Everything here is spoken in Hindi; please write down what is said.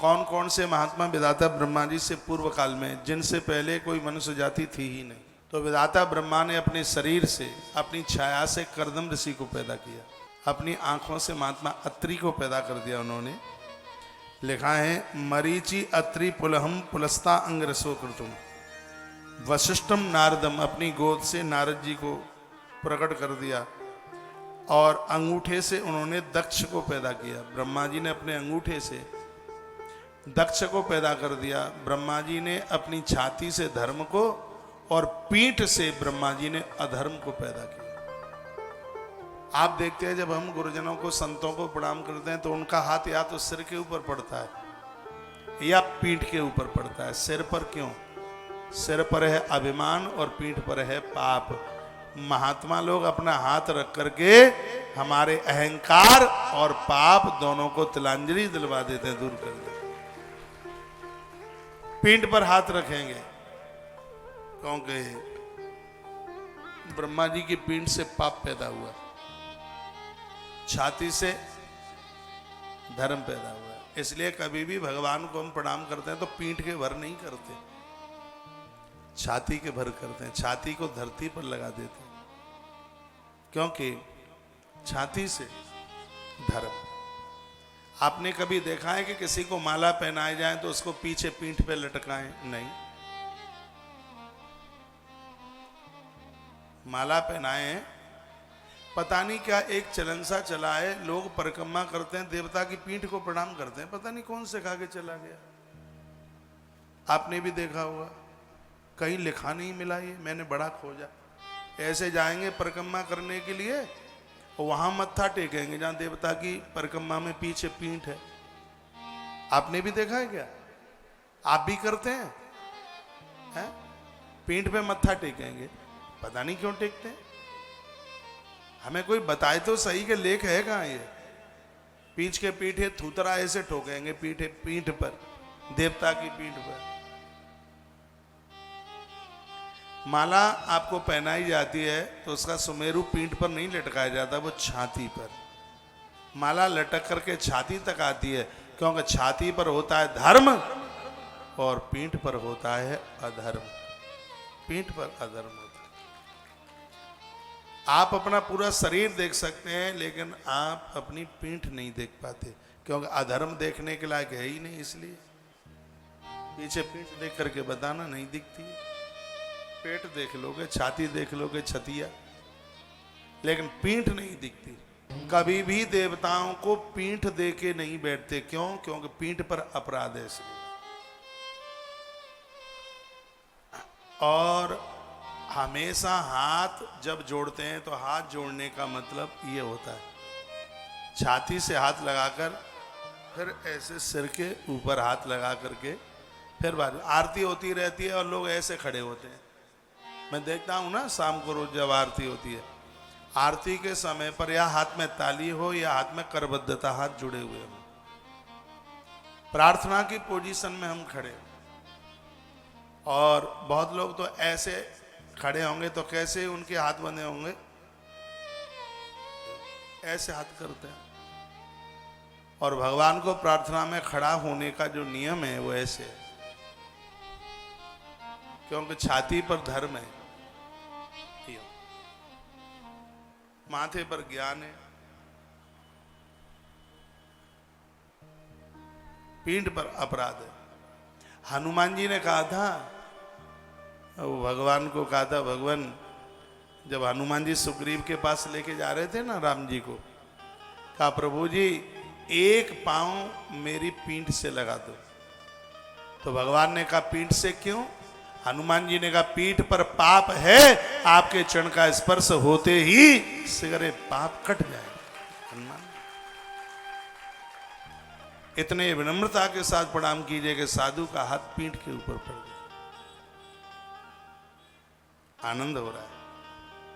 कौन कौन से महात्मा विधाता ब्रह्मा जी से पूर्व काल में, जिनसे पहले कोई मनुष्य जाति थी ही नहीं। तो विधाता ब्रह्मा ने अपने शरीर से, अपनी छाया से कर्दम ऋषि को पैदा किया, अपनी आंखों से महात्मा अत्रि को पैदा कर दिया उन्होंने। लिखा है मरीचि अत्रि पुलहम पुलस्ता अंगरसो कृतुम, वशिष्ठम नारदम, अपनी गोद से नारद जी को प्रकट कर दिया, और अंगूठे से उन्होंने दक्ष को पैदा किया। ब्रह्मा जी ने अपने अंगूठे से दक्ष को पैदा कर दिया, ब्रह्मा जी ने अपनी छाती से धर्म को, और पीठ से ब्रह्मा जी ने अधर्म को पैदा किया। आप देखते हैं जब हम गुरुजनों को, संतों को प्रणाम करते हैं तो उनका हाथ या तो सिर के ऊपर पड़ता है या पीठ के ऊपर पड़ता है। सिर पर क्यों? सिर पर है अभिमान और पीठ पर है पाप। महात्मा लोग अपना हाथ रख करके हमारे अहंकार और पाप दोनों को तिलांजलि दिलवा देते हैं, दूर कर देते हैं। पीठ पर हाथ रखेंगे क्योंकि ब्रह्मा जी की पीठ से पाप पैदा हुआ, छाती से धर्म पैदा हुआ। इसलिए कभी भी भगवान को हम प्रणाम करते हैं तो पीठ के भर नहीं करते, छाती के भर करते हैं। छाती को धरती पर लगा देते हैं, क्योंकि छाती से धर्म। आपने कभी देखा है कि किसी को माला पहनाए जाए तो उसको पीछे पीठ पे लटकाएं? नहीं, माला पहनाए, पता नहीं क्या एक चलन सा चला है, लोग परिक्रमा करते हैं, देवता की पीठ को प्रणाम करते हैं, पता नहीं कौन से खा के चला गया। आपने भी देखा होगा, कहीं लिखा नहीं मिला, ये मैंने बड़ा खोजा। ऐसे जाएंगे परिक्रमा करने के लिए, वहां मत्था टेकेंगे जहां देवता की परिक्रमा में पीछे पीठ है। आपने भी देखा है क्या? आप भी करते हैं? पीठ पे मत्था टेकेंगे, पता नहीं क्यों टेकते हैं। हमें कोई बताए तो सही कि लेख है कहां ये? पीठ के पीठे थूतरा ऐसे ठोकेंगे पीठे पीठ पर, देवता की पीठ पर। माला आपको पहनाई जाती है तो उसका सुमेरु पीठ पर नहीं लटकाया जाता, वो छाती पर। माला लटक करके छाती तक आती है, क्योंकि छाती पर होता है धर्म और पीठ पर होता है अधर्म। पीठ पर अधर्म होता है। आप अपना पूरा शरीर देख सकते हैं, लेकिन आप अपनी पीठ नहीं देख पाते, क्योंकि अधर्म देखने के लायक है ही नहीं। इसलिए पीछे पीठ देख करके बताना, नहीं दिखती। पेट देख लोगे, छाती देख लोगे, छतिया, लेकिन पीठ नहीं दिखती। कभी भी देवताओं को पीठ दे के नहीं बैठते। क्यों? क्योंकि पीठ पर अपराध है। और हमेशा हाथ जब जोड़ते हैं तो हाथ जोड़ने का मतलब ये होता है, छाती से हाथ लगाकर, फिर ऐसे सिर के ऊपर हाथ लगा करके, फिर बाद आरती होती रहती है और लोग ऐसे खड़े होते हैं। मैं देखता हूं ना, शाम को रोज जब आरती होती है, आरती के समय पर या हाथ में ताली हो या हाथ में करबद्धता, हाथ जुड़े हुए हो, प्रार्थना की पोजीशन में हम खड़े। और बहुत लोग तो ऐसे खड़े होंगे तो कैसे उनके हाथ बंधे होंगे, ऐसे हाथ करते हैं। और भगवान को प्रार्थना में खड़ा होने का जो नियम है वो ऐसे है, क्योंकि छाती पर धर्म है, माथे पर ज्ञान है, पीठ पर अपराध है। हनुमान जी ने कहा था, वो भगवान को कहा था, भगवान जब हनुमान जी सुग्रीव के पास लेके जा रहे थे ना राम जी को, कहा प्रभु जी एक पांव मेरी पीठ से लगा दो। तो भगवान ने कहा पीठ से क्यों? हनुमान जी ने कहा पीठ पर पाप है, आपके चरण का स्पर्श होते ही सिगरे पाप कट जाएगा। हनुमान इतने विनम्रता के साथ प्रणाम कीजिए कि साधु का हाथ पीठ के ऊपर पड़ गया। आनंद हो रहा है।